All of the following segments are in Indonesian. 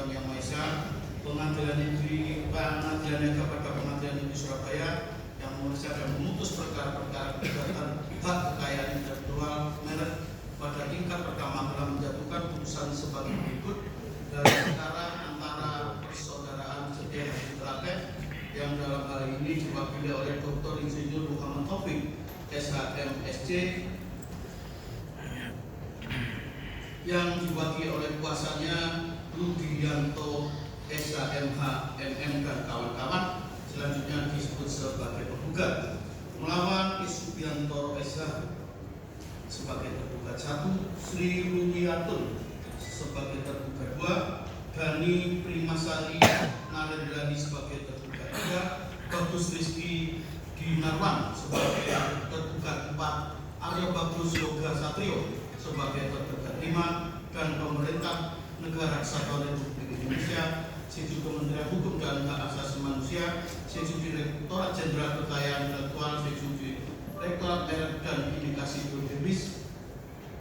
Tuhan Yang Maha Esa, Pengadilan kepada Pengadilan Negeri Surabaya yang memeriksa dan memutus perkara-perkara gugatan hak kekayaan intelektual merek pada tingkat pertama telah menjatuhkan putusan sebagai berikut dalam perkara antara persaudaraan Setia Hadi Telaten yang dalam hal ini diwakili oleh Dr. Insinyur Muhammad Taufik SHMSC yang diwakili oleh kuasanya Rudianto SHMH MM dan kawan-kawan, selanjutnya disebut sebagai penggugat, melawan Isubiantoro SH sebagai tergugat 1, Sri Rudiatun sebagai tergugat 2, Dani Primasari Narendrani sebagai tergugat 3, Bagus Rizky Dinarwan sebagai tergugat 4, Arya Bagus Yoga Satrio sebagai tergugat 5, dan pemerintah negara Kesatuan Republik Indonesia, Seju Kementerian Hukum dan Hak Asasi Manusia, Seju Direktorat Jenderal Kekayaan Intelektual, Seju Direktorat Merek dan Indikasi Biologis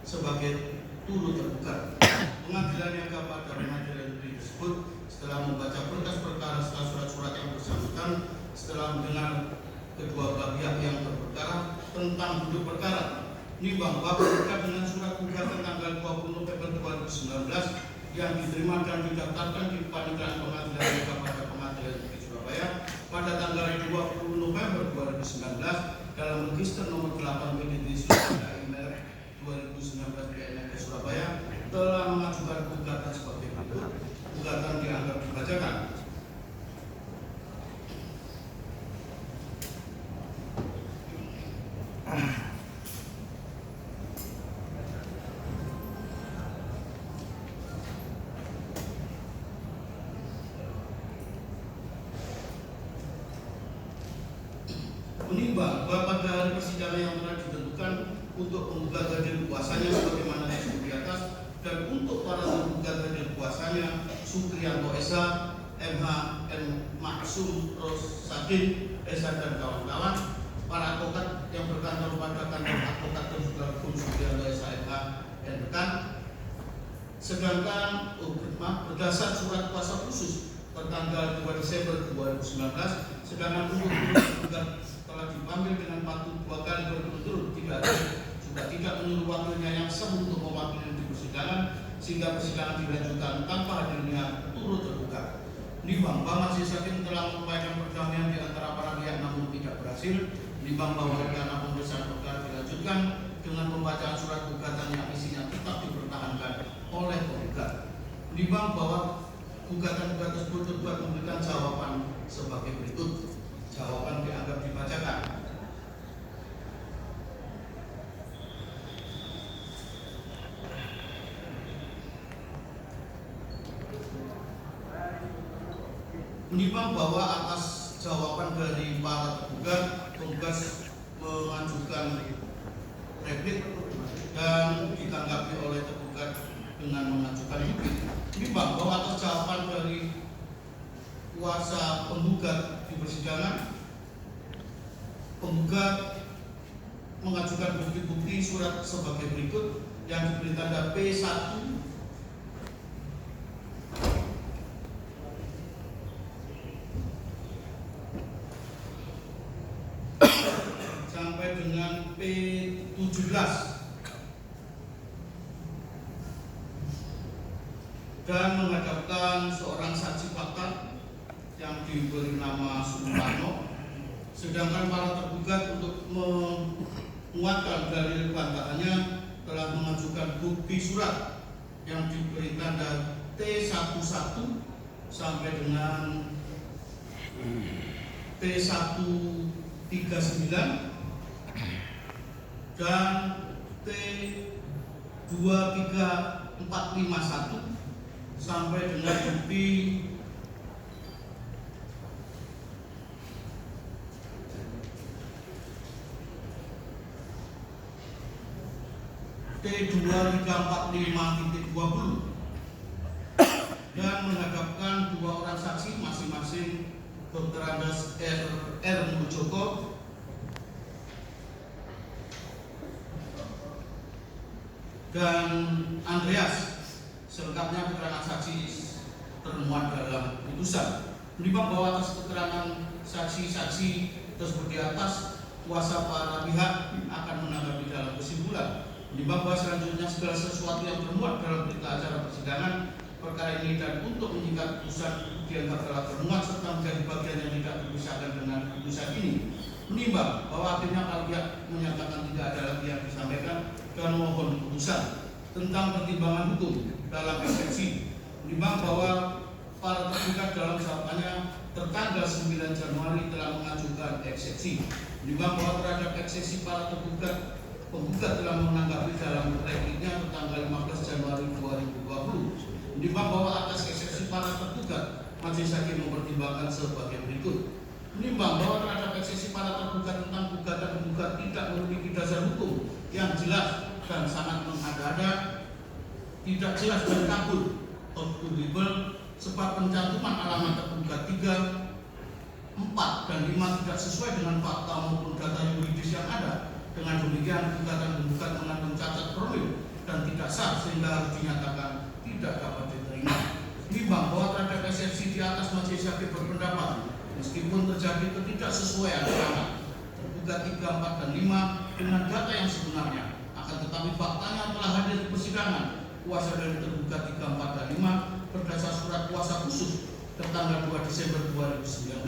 sebagai turut tergugat. Pengadilan yang kepada pengadilan negeri tersebut setelah membaca berkas perkara serta surat-surat yang bersangkutan, setelah mendengar kedua belah pihak yang berperkara tentang duduk perkara, nimbang bahwa berkait dengan surat gugatan tanggal 20 November 2019 yang diterima dan didaftarkan di Panitraan Pengadilan kepada Pengadilan Negeri Surabaya pada tanggal 20 November 2019 dalam register nomor 8 PDD Surabaya merek 2019 PNK Surabaya telah mengajukan gugatan sebagai berikut. Gugatan dianggap dibacakan. Menimbang bahwa pada hari persidangan yang telah ditentukan untuk penggugat hadir kuasanya sebagaimana disebut di atas, dan untuk para tergugat hadir kuasanya Supriyanto Esa, MH M Maksum Rosadin Esa dan kawan-kawan, para advokat yang berkantor pada kantor advokat dan juga hukum Supriyanto Esa MH dan rekan. Sedangkan berdasar surat kuasa khusus tertanggal 2 Desember 2019, sedangkan untuk tergugat telah dipanggil dengan patut 2 kali berturut-turut juga tidak menurut wakilnya yang sah untuk mewakili di persidangan, sehingga persidangan dilanjutkan tanpa hadirnya turut tergugat. Nimbang bahwa majelis hakim telah mengupayakan perdamaian di antara para pihak namun tidak berhasil. Nimbang bahwa rencana pemeriksaan perkara dilanjutkan dengan pembacaan surat gugatan yang isinya tetap dipertahankan oleh penggugat. Nimbang bahwa gugatan tersebut tergugat memberikan jawaban sebagai berikut. Jawaban dianggap dibacakan. Menimbang bahwa atas jawaban dari para tergugat, penggugat mengajukan replik dan ditanggapi oleh tergugat dengan mengajukan replik. Menimbang bahwa atas jawaban dari kuasa penggugat di persidangan, penggugat mengajukan bukti-bukti surat sebagai berikut yang diberi tanda P1 sampai dengan P17 dan menghadapkan seorang saksi fakta yang diberi nama Sumarno. Sedangkan para tergugat untuk menguatkan dalil bantahannya telah mengajukan bukti surat yang diberi tanda T11 sampai dengan T139 dan T23451 sampai dengan bukti T2345.20 dan menghadapkan 2 orang saksi masing-masing Dr. Andes R. Mujoko dan Andreas. Selengkapnya keterangan saksi termuat dalam putusan. Menimbang bahwa atas keterangan saksi-saksi tersebut di atas, kuasa para pihak akan menanggapi dalam kesimpulan. Menimbang bahwa selanjutnya segala sesuatu yang termuat dalam berita acara persidangan perkara ini dan untuk menyikat putusan dianggap telah termuat serta menjadi bagian yang tidak terpisahkan dengan putusan ini. Menimbang bahwa akhirnya kalau pihak menyatakan tidak ada lagi yang disampaikan dan mohon putusan tentang pertimbangan hukum dalam eksepsi. Menimbang bahwa para tergugat dalam jawabannya tertanggal 9 Januari telah mengajukan eksepsi. Menimbang bahwa terhadap eksepsi para tergugat, penggugat telah menanggapi dalam repliknya tertanggal 15 Januari 2020. Menimbang bahwa atas eksepsi para tergugat, majelis hakim mempertimbangkan sebagai berikut. Menimbang bahwa terhadap eksepsi para tergugat tentang gugatan penggugat tidak memiliki dasar hukum yang jelas dan sangat mengada-ada, tidak jelas dan kabur obstruable, sebab pencantuman alamat tergugat 3, 4, dan 5 tidak sesuai dengan fakta maupun data yuridis yang ada. Dengan demikian gugatan penggugat mengandung cacat formil dan tidak sah sehingga harus dinyatakan tidak dapat diterima. Menimbang bahwa terhadap eksepsi di atas, majelis hakim berpendapat meskipun terjadi ketidaksesuaian alamat tergugat 3, 4, dan 5 dengan data yang sebenarnya, akan tetapi faktanya telah hadir di persidangan kuasa dari tergugat 3, 4, dan 5 berdasar surat kuasa khusus tertanggal 2 Desember 2019,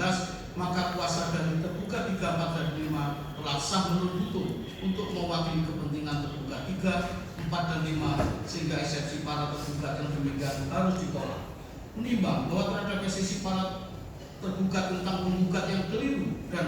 maka kuasa dari tergugat 3, 4, dan 5 telah sah menurut hukum untuk mewakili kepentingan tergugat 3, 4, dan 5 sehingga eksepsi para tergugat yang demikian harus ditolak. Menimbang bahwa terhadap eksepsi para tergugat tentang penggugat yang keliru dan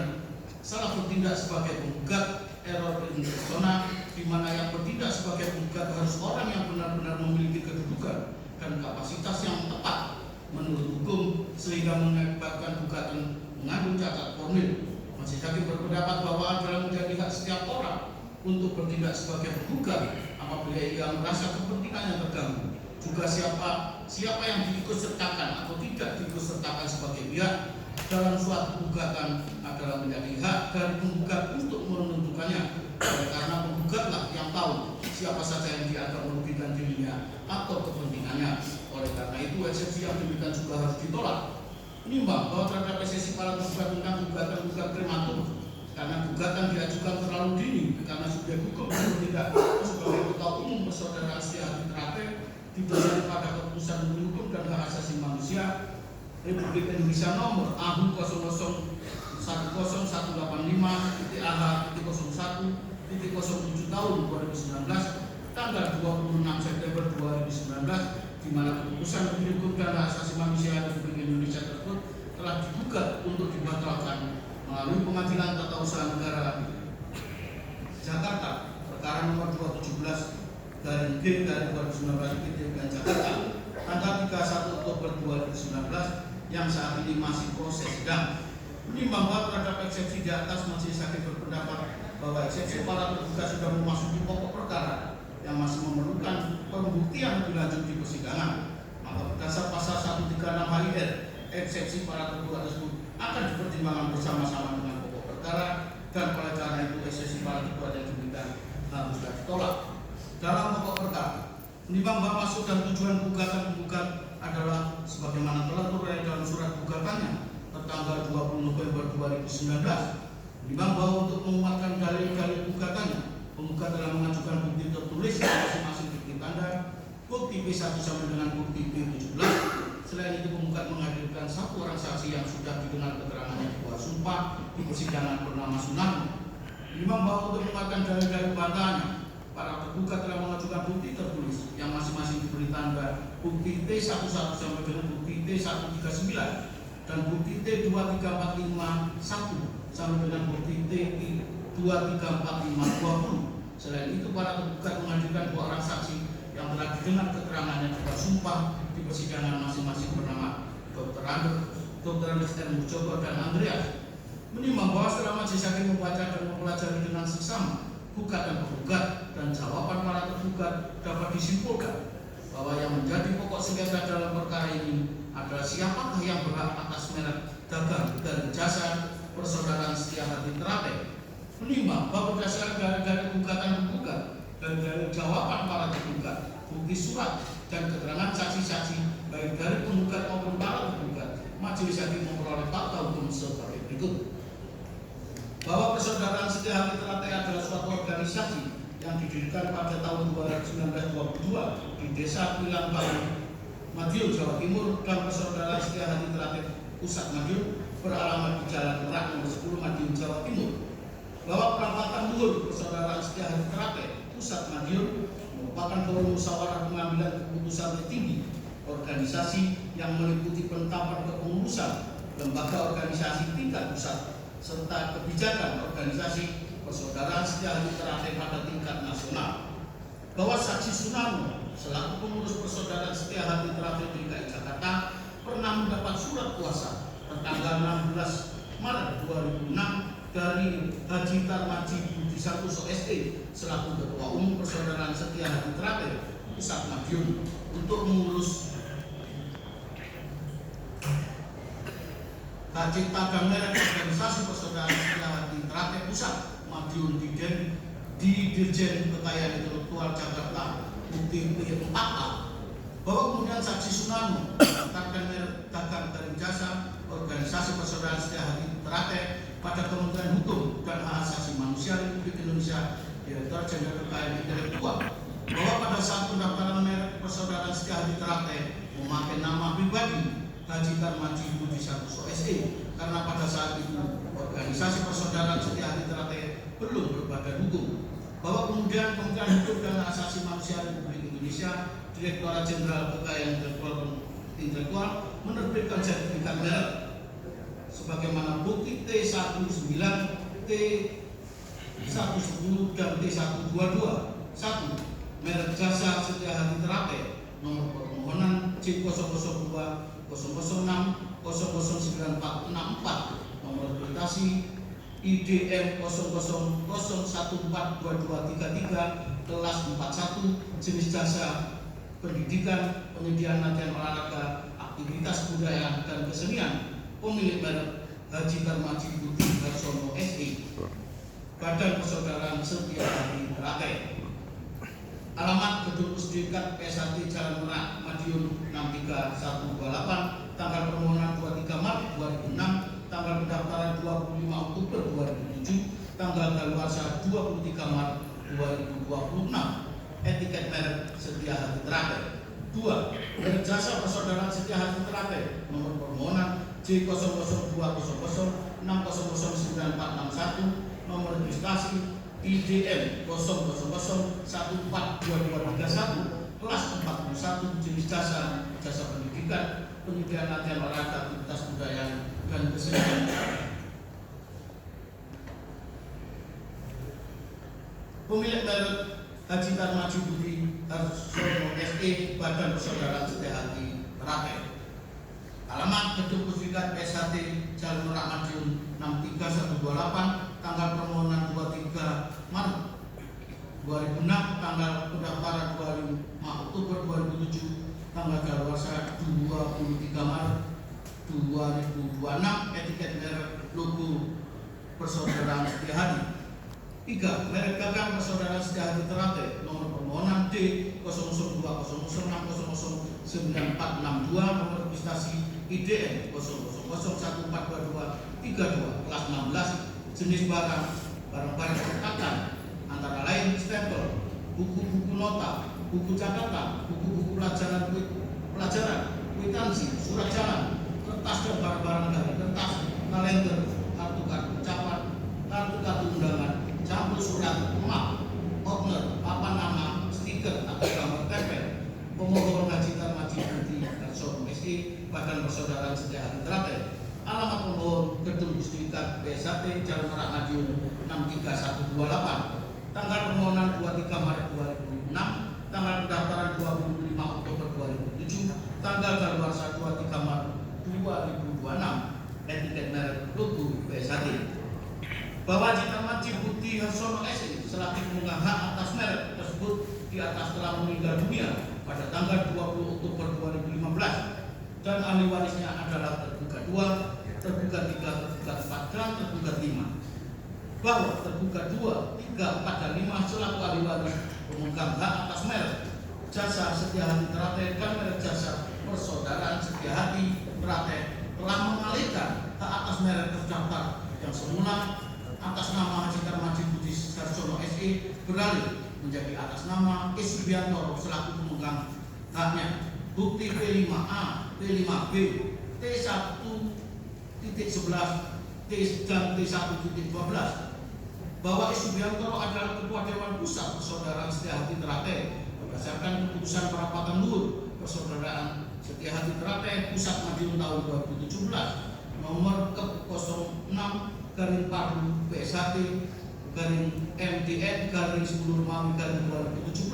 salah bertindak sebagai penggugat error in persona, di mana yang bertindak sebagai penggugat harus orang yang benar-benar memiliki kedudukan dan kapasitas yang tepat menurut hukum sehingga mengakibatkan gugatan mengandung cacat formil. Majelis hakim berpendapat bahwa adalah menjadi hak setiap orang untuk bertindak sebagai penggugat apabila ia merasa kepentingannya terganggu. Juga siapa yang diikutsertakan atau tidak diikutsertakan sebagai pihak dalam suatu gugatan adalah menjadi hak dari penggugat untuk menentukannya, karena penggugatlah yang tahu siapa saja yang dianggap merugikan dirinya atau kepentingannya. Oleh karena itu eksepsi yang demikian juga harus ditolak. Menimbang bahwa terhadap eksepsi para tergugat tentang gugatan prematur karena gugatan diajukan terlalu dini karena sudah hukum tidak sebagai ketua umum persaudaraan Setiahati Terakhir didasari pada keputusan menteri hukum dan hak asasi manusia Republik Indonesia nomor AHU 00.10185.AH.01.07 tahun 2019 tanggal 26 September 2019, di mana keputusan menteri hukum dan hak asasi manusia Republik Indonesia tersebut telah digugat untuk dibatalkan melalui Pengadilan Tata Usaha Negara Jakarta perkara nomor 217/G/2019 Jakarta tanggal 31 Oktober 2019 yang saat ini masih proses sidang. Menimbang bahwa terhadap eksepsi di atas, majelis hakim berpendapat bahwa eksepsi para tergugat sudah memasuki pokok perkara yang masih memerlukan pembuktian lebih lanjut di persidangan. Maka berdasar pasal 136 HIR, eksepsi para tergugat tersebut akan dipertimbangkan bersama-sama dengan pokok perkara, dan oleh karena itu eksepsi para tergugat yang demikian haruslah ditolak. Dalam pokok perkara, menimbang bahwa maksud dan tujuan gugatan penggugat adalah sebagaimana telah tertulis dalam surat gugatannya tertanggal 20 November 2019. Menimbang bahwa untuk menguatkan dalil-dalil gugatannya, penggugat telah mengajukan bukti tertulis masing-masing bukti tanda, bukti P1 sampai dengan bukti P17. Selain itu, penggugat menghadirkan satu orang saksi yang sudah didengar keterangannya di bawah sumpah di persidangan bernama Sunarno. Menimbang bahwa untuk menguatkan dalil-dalil bantahannya, para tergugat telah mengajukan bukti tertulis yang masing-masing diberi tanda bukti T11 sampai dengan bukti T139 dan bukti T23451 sampai dengan bukti T2345020. Selain itu, para tergugat menghadirkan 2 orang saksi yang telah didengar keterangannya di bawah sumpah di persidangan masing-masing bernama Dr. Andes M. Mujogo dan Andreas. Menimbang bahwa setelah majelis hakim membaca dan mempelajari dengan seksama gugatan penggugat dan jawaban para tergugat, dapat disimpulkan bahwa yang menjadi pokok sengketa dalam perkara ini adalah siapakah yang berhak atas merek dagang dan jasa persaudaraan Setiahati Terakhir. Menimbang bahwa berdasarkan dalil-dalil gugatan penggugat dan dalil jawaban para tergugat, bukti surat dan keterangan saksi-saksi baik dari penggugat maupun para organisasi yang didirikan pada tahun 1922 di Desa Pilang Madiun, Jawa Timur, dan Persaudaraan Setia Hati Terakhir Pusat Madiun beralamat di Jalan Merak nomor 10 Madiun, Jawa Timur, bahwa perapatan luhur Persaudaraan Setia Hati Terakhir Pusat Madiun merupakan forum musyawarah pengambilan keputusan tertinggi organisasi yang meliputi penetapan kepengurusan lembaga organisasi tingkat pusat serta kebijakan organisasi Persaudaraan Setia Hati Terakhir pada tingkat nasional. Bahwa Saksi Sunarno selaku pengurus Persaudaraan Setia Hati Terakhir DKI Jakarta pernah mendapat surat kuasa tertanggal 16 Maret 2006 dari Haji Tarmaji Budi Santoso SE selaku Ketua Umum Persaudaraan Setia Hati Terakhir Pusat Madiun untuk mengurus Cita dan merek organisasi Persaudaraan Setia Hati Terakhir Pusat Madiun di Dirjen Kekayaan Intelektual Jakarta Bukti P4A, bahwa kemudian Saksi Sunarno mendaftarkan merek dagang dan jasa organisasi Persaudaraan Setia Hati Terakhir pada Kementerian Hukum dan Hak Asasi Manusia Republik Indonesia, Direktur Jenderal Kekayaan Intelektual, bahwa pada saat pendaftaran merek Persaudaraan Setia Hati Terakhir memakai nama pribadi Haji Tarmaji Budi Santoso SE karena pada saat itu organisasi Persaudaraan Setia Hati Terakhir belum berbadan hukum, bahwa kemudian Kementerian Hukum dan Hak Asasi Manusia Republik Indonesia, Direktorat Jenderal Kekayaan Intelektual menerbitkan sertifikat merek sebagaimana bukti T19, T110 dan T122. 1. Merek jasa Setia Hati Terakhir nomor permohonan C002 006 009464 nomor registrasi IDM 00014223 kelas 41 jenis jasa pendidikan, penyediaan latihan olahraga, aktivitas budaya dan kesenian, pemilik merek Haji Tarmaji Budi Harsono SE, Badan Persaudaraan Setia Hati Terakhir. Alamat Gedung Pusdikat PSHT Jalan Merak Madiun 63128, tanggal permohonan 23 Maret 2006, tanggal pendaftaran 25 Oktober 2007, tanggal daluarsa 23 Maret 2026. Etiket merek Setia Hati Terakhir. 2. Merek jasa Persaudaraan Setia Hati Terakhir nomor permohonan J00200 600941 nomor registrasi IDM 00142231 kelas 41 jenis jasa pendidikan, penyediaan latihan olahraga, aktivitas budaya dan kesenian. Pemilik merek Haji Tarmaji Budi Harsono SE, Badan Persaudaraan Setia Hati Terakhir. Alamat Gedung Pusdikat PSHT Jalan Merak Madiun 63128, tanggal permohonan 23 Maret 2006, tanggal pendaftaran 25 Oktober 2007, tanggal daluarsa 23 Maret 2026. Etiket merek logo Persaudaraan Setia Hati. 3. Merek dagang Persaudaraan Setia Hati Terakhir nomor permohonan D00200600942 nomor registrasi IDN 00142232 kelas 16 jenis barang percetakan antara lain stempel, buku-buku nota, buku catatan, buku-buku pelajaran, kwitansi, surat jalan, kertas dan barang-barang dari kertas, kalender, kartu-kartu ucapan, kartu-kartu undangan, campur surat, map, partner, papan nama, stiker atau gambar tempel. Pemohon Haji Tarmaji Budi Harsono SE, Badan Persaudaraan Setia Hati Terakhir. Alamat pemohon Gedung Pusdikat PSHT Jalan Merak Madiun 63128, tanggal permohonan 23 Maret 2006, tanggal pendaftaran 25 Oktober 2007, tanggal daluarsa 23 Maret 2026. Etiket merek logo PSHT. Bahwa Haji Tarmaji Budi Harsono SE selaku pemegang hak atas merek tersebut di atas telah meninggal dunia pada tanggal 20 Oktober 2015 dan ahli warisnya adalah tergugat 2, tergugat 3, tergugat 4 dan tergugat 5. Bahwa tergugat 2, 3, 4 dan 5 selaku ahli waris pemegang hak atas merek jasa Setia Hati Terakhir dan merek jasa Persaudaraan Setia Hati Terakhir telah mengalihkan hak atas merek terdaftar yang semula atas nama Haji Tarmaji Budi Sarsono SE beralih menjadi atas nama E. Subiantoro selaku pemegang haknya. Bukti P5A, P5B, T1.11, dan T1.12 bahwa E. Subiantoro adalah Ketua Dewan Pusat Persaudaraan Setiahati Ternate berdasarkan keputusan perapatan luhur Persaudaraan Setiahati Ternate Pusat Madiun tahun 2017 nomor ke 06/PSHT/MDN/10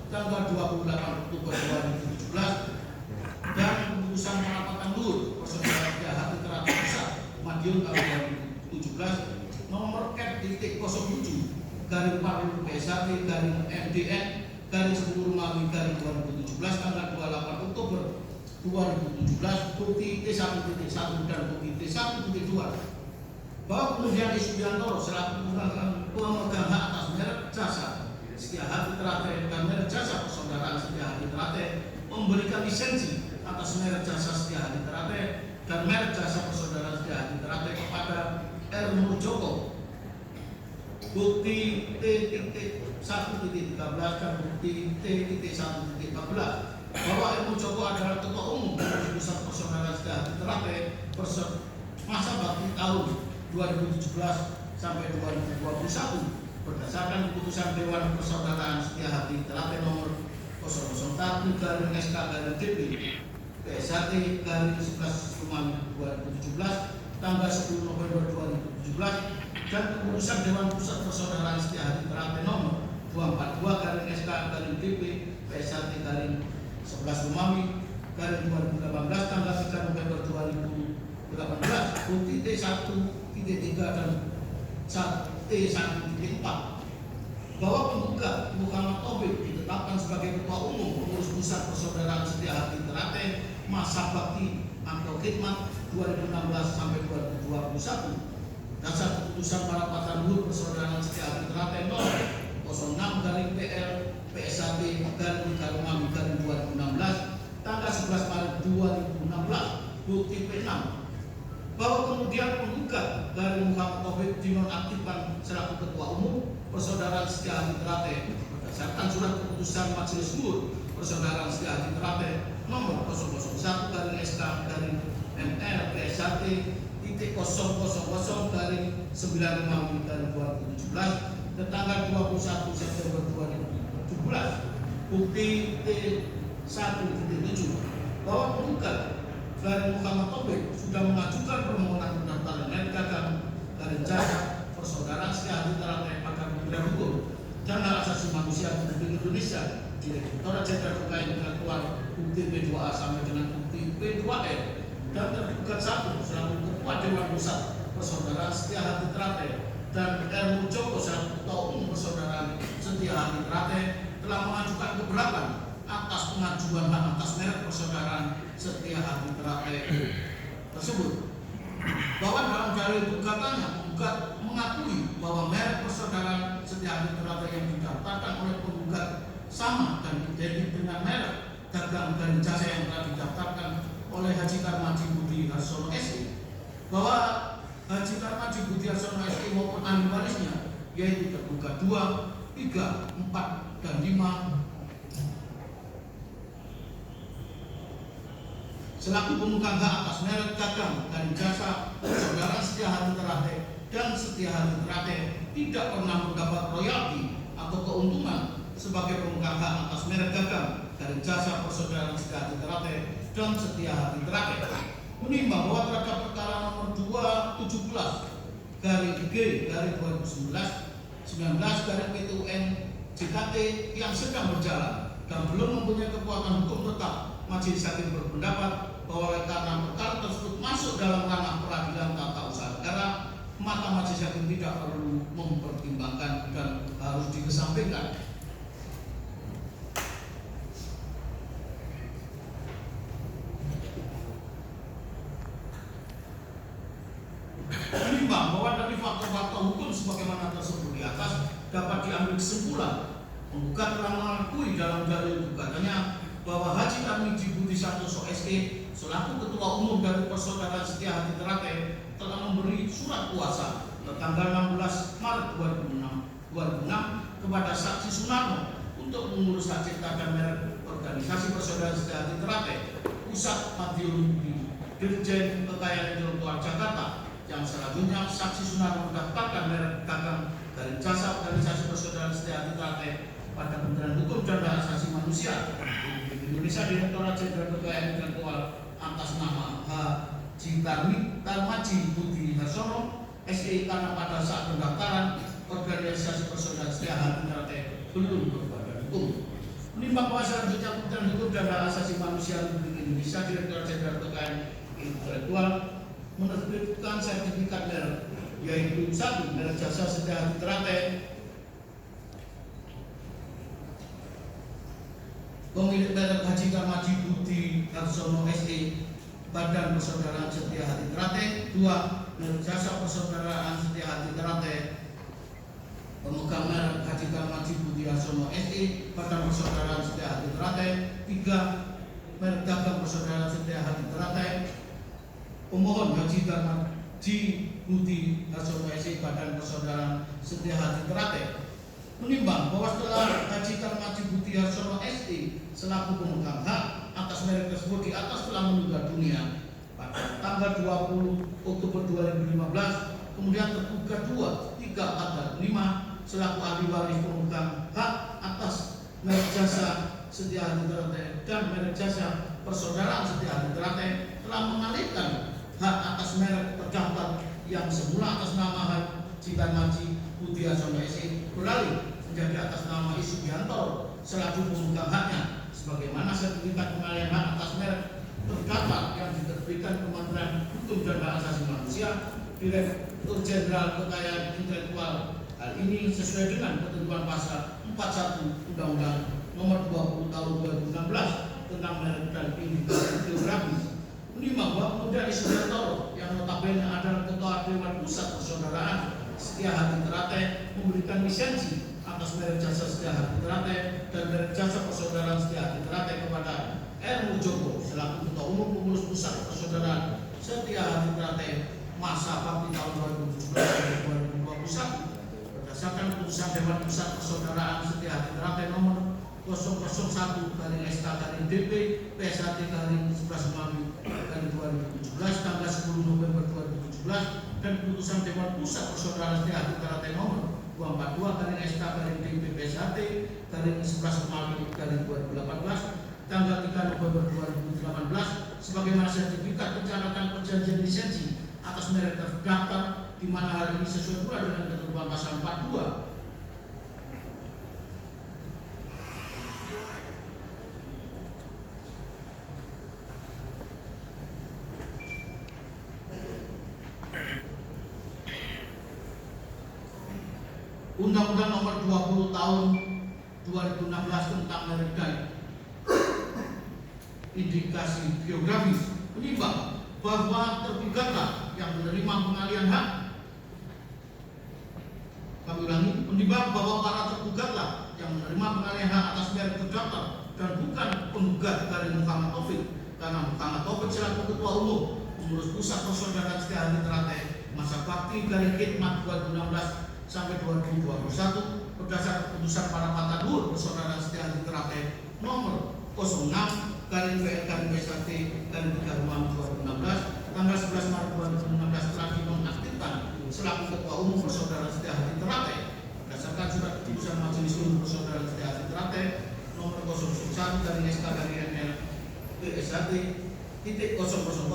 tanggal 28 Oktober 2017 dan keputusan perapatan luhur Persaudaraan Setiahati Ternate Pusat Madiun tahun 2017 nomor K.PSHT/MDN/10 tanggal 28 Oktober 2017 bukti T1.1 dan bukti T1.2 bahwa kemudian E. Subiantoro selaku pemegang hak atas merek jasa Setiahati Ternate dan merek jasa Persaudaraan Setiahati Ternate memberikan lisensi atas merek jasa Setiahati Ternate dan merek jasa Persaudaraan Setiahati Ternate kepada R. Murjoko. Bukti T.1.13 dan bukti T.1.14 bahwa R. Murjoko adalah Ketua Umum dari Pusat Persaudaraan Setiahati Ternate masa bakti tahun 2017 sampai 2021 berdasarkan keputusan Dewan Persaudaraan Setiahati Ternate nomor 001/SK/DP PSHT/11 2017 tanggal 10 November 2017 dan keputusan Dewan Pusat Persaudaraan Setiahati Ternate nomor 242/SK/DP PSHT/11 2018 tanggal 3 November 2018 bukti T1.3 dan T1.4 bahwa penggugat Muhammad Taufik ditetapkan sebagai Ketua Umum Pengurus Pusat Persaudaraan Setiahati Ternate masa bakti atau khidmat 2016 sampai 2021 dasar keputusan perapatan luhur Persaudaraan Setiahati Ternate nomor 06/PSHT/2016 tanggal 11 Maret 2016 bukti P6 bahwa kemudian penggugat dari Muhammad Taufik dinonaktifkan selaku Ketua Umum Persaudaraan Setiahati Ternate berdasarkan surat keputusan Majelis Luhur Persaudaraan Setiahati Ternate nomor 001/SK/MR/1.000/9 tanggal 21 September 2017 bukti T1.7 bahwa penggugat dari Muhammad Taufik sudah mengajukan permohonan pendaftaran merek dagang dari jasa Persaudaraan Setiahati Ternate pada Kementerian Hukum dan Hak Asasi Manusia Republik Indonesia Direktorat Jenderal terkait dengan keluar bukti P2A sampai dengan bukti P2E dan tergugat satu selaku Ketua Dewan Pusat Persaudaraan Setiahati Ternate dan R. Murjoko selaku Ketua Umum Persaudaraan Setiahati Ternate telah mengajukan keberatan atas pengajuan hak atas merek Persaudaraan Setiahati Ternate tersebut bahwa dalam dalil gugatannya penggugat mengakui bahwa merek Persaudaraan Setiahati Ternate yang didaftarkan oleh penggugat sama dan identik dengan merek dagang dan jasa yang telah didaftarkan oleh Haji Tarmaji Budi Harsono SE bahwa Haji Tarmaji Budi Harsono SE maupun ahli warisnya yaitu tergugat 2, 3, 4, dan 5 selaku pemegang hak atas merek dagang dan jasa Persaudaraan Setiahati Ternate dan Setiahati Ternate tidak pernah mendapat royalti atau keuntungan sebagai pemegang hak atas merek dagang dan jasa Persaudaraan Setiahati Ternate dan Setiahati Ternate menimbang bahwa terhadap perkara nomor 217/G/2019 JKT yang sedang berjalan dan belum mempunyai kekuatan hukum tetap, Majelis Hakim berpendapat bahwa karena perkara tersebut masuk dalam ranah peradilan tata usaha negara, maka Majelis Hakim tidak perlu mempertimbangkan dan harus dikesampingkan. Menimbang bahwa dari faktor-faktor hukum sebagaimana tersebut di atas dapat diambil kesimpulan penggugat telah mengakui dalam dalil gugatannya bahwa Haji Tarmaji Budi Sarsono SE selaku Ketua Umum dari Persaudaraan Setiahati Ternate telah memberi surat kuasa tanggal 16 Maret 2006 kepada saksi Sunarno untuk mengurus hak cipta dan merek organisasi persaudaraan sejati Ternate Pusat Madiun di Dirjen Kekayaan Intelektual Jakarta, yang selanjutnya saksi Sunarno mendaftarkan merek dagang dari jasa organisasi persaudaraan sejati Ternate pada Kementerian Hukum dan Hak Asasi Manusia Republik Indonesia Direktorat Jenderal Kekayaan Intelektual atas nama Haji Tarmaji Budi Harsono SE, karena pada saat pendaftaran organisasi persaudaraan sejati Ternate belum berbadan hukum. Menimbang bahwa selanjutnya Kementerian Hukum dan Hak Asasi Manusia Republik Indonesia Direktorat Jenderal Kekayaan Intelektual menerbitkan sertifikat merek, yaitu 1. Merek jasa sejati Ternate pemilik merek Haji Tarmaji Budi Harsono SE, Badan Persaudaraan Setia Hati Ternate. 2. Merek jasa persaudaraan Setia Hati Ternate pemegang merek Haji Tarmaji Budi Harsono SE, Badan Persaudaraan Setia Hati Ternate. 3. Merek dagang persaudaraan Setia Hati Ternate pemohon Haji Tarmaji Budi Harsono SE, Badan Persaudaraan Setia Hati Ternate. Menimbang bahwa setelah Haji Tarmaji Budi Harsono SE selaku pemegang hak atas merek tersebut di atas telah meninggal dunia pada tanggal 20 Oktober 2015, kemudian tergugat 2, 3, 4, dan 5 selaku ahli waris pemegang hak atas merek jasa Setia Hati Ternate dan merek jasa persaudaraan Setia Hati Ternate telah mengalihkan hak atas merek terdaftar yang semula atas nama Haji Tarmaji Budi Harsono SE beralih menjadi atas nama Isubianto selaku pemegang haknya, sebagaimana sertifikat pengalihan hak atas merek terdaftar yang diterbitkan Kementerian Hukum dan Hak Asasi Manusia Direktur Jenderal Kekayaan Intelektual. Hal ini sesuai dengan ketentuan pasal 41 Undang-Undang Nomor 20 Tahun 2016 tentang merek dan indikasi geografis. Menimbang bahwa kemudian Isubianto yang notabene adalah Ketua Dewan Pusat Persaudaraan Setia Hati Ternate memberikan lisensi atas merek jasa Setia Hati Ternate dan merek jasa persaudaraan Setia Hati Ternate kepada R. Muljoko selaku Ketua Umum Pengurus Pusat Persaudaraan Setia Hati Ternate masa bakti tahun 2017 dan 2021 berdasarkan putusan Dewan Pusat Persaudaraan Setia Hati Ternate nomor 001/SK/DP PSHT 11 Maret 2017 tanggal 10 November 2017 dan putusan Dewan Pusat Persaudaraan Setia Hati Ternate nomor 242/SK/DP PSHT 11 Maret 2018 tanggal 3 November 2018 sebagaimana sertifikat pencatatan perjanjian lisensi atas merek terdaftar, di mana hal ini sesuai pula dengan ketentuan pasal 42 Undang-Undang Nomor 20 Tahun 2016 tentang merek dan indikasi geografis. Menimbang bahwa tergugatlah yang menerima pengalihan hak. Kami ulangi, menimbang bahwa para tergugatlah yang menerima pengalihan hak atas merek terdaftar dan bukan penggugat dari Muhammad Taufik, karena Muhammad Taufik selaku Ketua Umum Pengurus Pusat Persaudaraan Setia Hati Ternate masa bakti dari Khidmat 2016 sampai 2021 berdasar keputusan para Fatahur Persaudaraan Setia Hati Ternate nomor 06/PN/PSHT dari 3 Maret 2016 tanggal 11 Maret 2016 telah dinonaktifkan selaku Ketua Umum Persaudaraan Setia Hati Ternate berdasarkan surat keputusan Majelis Umum Persaudaraan Setia Hati Ternate nomor 001/SK/NL PSHT titik 000/9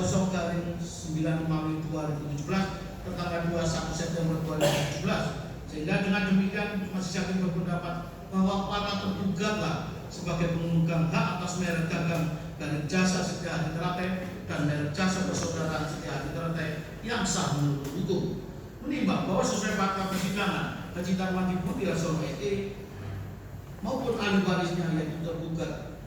Maret 2017 tanggal 21 September 2017. Sehingga dengan demikian Majelis Hakim berpendapat bahwa para tergugatlah sebagai pemegang hak atas merek dagang dari jasa Setia Hati Ternate dan merek jasa persaudaraan Setia Hati Ternate yang sah menurut hukum. Menimbang bahwa sesuai fakta persidangan Haji Tarmaji Budi Harsono SE maupun ahli warisnya yaitu tergugat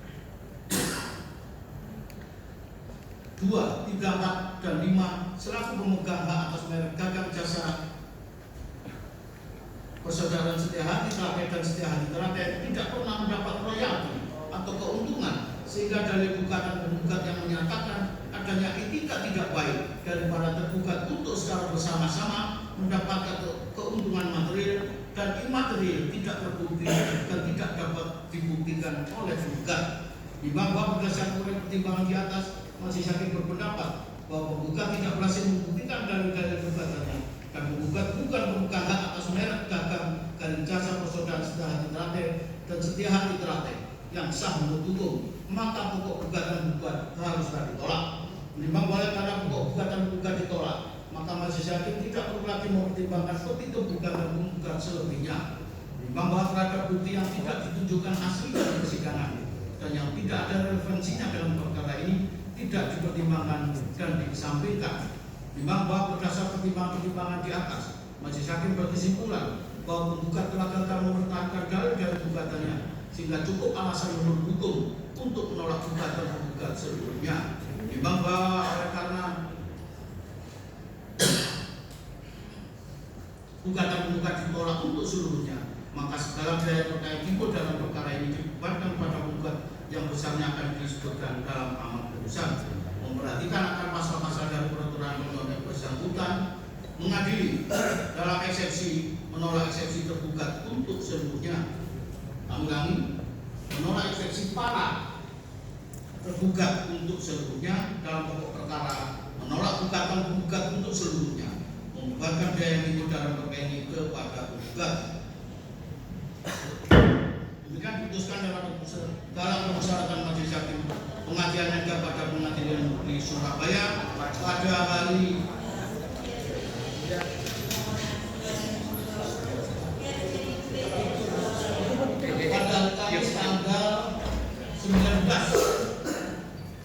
2, 3, 4, dan 5 selaku pemegang hak atas merek dagang jasa persaudaraan Setia Hati Ternate dan Setia Hati Ternate tidak pernah mendapat royalti atau keuntungan, sehingga dalil gugatan penggugat yang menyatakan adanya etika tidak baik dari para tergugat untuk secara bersama-sama mendapatkan keuntungan material dan imaterial tidak terbukti dan tidak dapat dibuktikan oleh tergugat. Bahwa berdasarkan pertimbangan di atas, majelis hakim berpendapat bahwa penggugat tidak berhasil membuktikan dalil-dalil gugatannya dan penggugat bukan pemegang hak atas merek dagang garing jasa persaudaraan setia hati terakhir dan setia hati terakhir yang sah menurut hukum, maka pokok gugatan gugat haruslah ditolak. Menimbang bahwa karena pokok gugatan gugat ditolak, maka majelis hakim tidak perlu lagi mempertimbangkan petitum gugatan penggugat selebihnya. Menimbang bahwa terhadap bukti yang tidak ditunjukkan asli dalam persidangan dan yang tidak ada relevansinya dalam perkara ini tidak dipertimbangkan dan dikesampingkan. Menimbang bahwa berdasar pertimbangan-pertimbangan di atas, majelis hakim berkesimpulan bahwa penggugat telah gagal mempertahankan dalil dari gugatannya sehingga cukup alasan menurut hukum untuk menolak gugatan penggugat sebelumnya. Menimbang bahwa oleh karena gugatan penggugat ditolak untuk seluruhnya, maka segala biaya terkait timbul dalam perkara ini dibebankan pada penggugat yang besarnya akan disebutkan dalam amar putusan. Memperhatikan akan pasal-pasal dari peraturan yang bersangkutan, mengadili dalam eksepsi menolak eksepsi tergugat untuk seluruhnya. Ulangi, menolak eksepsi para tergugat untuk seluruhnya dalam pokok perkara, menolak gugatan penggugat untuk seluruhnya, membebankan biaya yang timbul dalam perkara ini kepada penggugat. Demikian diputuskan dalam permusyawaratan majelis hakim pengadilan negara pada pengadilan negeri Surabaya pada hari Kamis tanggal 19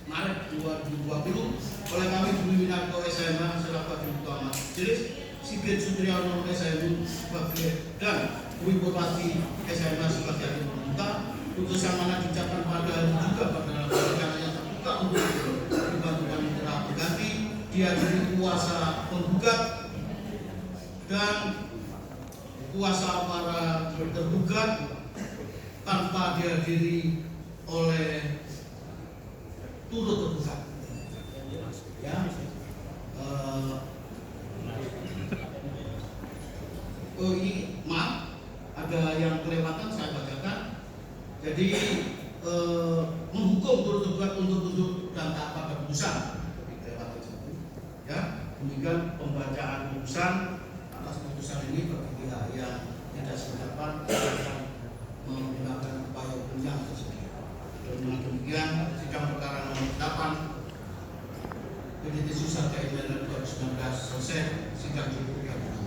Maret 2020 oleh kami Budi Winarko SMH selaku Hakim Utama Majelis, Sigit Sutriyono SMU sebagai dan Dwi Purwati SMH sebagai hakim pemerintah. Putusan mana diucapkan pada hari juga pada persidangan yang terbuka untuk dibantukan mitra pengganti dihadiri kuasa penggugat dan kuasa para tergugat tanpa dihadiri oleh turut tergugat. Ya, ini maaf, ada yang kelewatan saya bacakan. Jadi menghukum turut tergugat untuk dan tak pada putusan. Ya, demikian pembacaan putusan. Atas putusan ini bagi pihak yang tidak sependapat akan menggunakan upaya hukum yang tersebut. Dengan demikian, sidang perkara nomor 8 PDT Susah KIML 2019 selesai. Sidang cukup.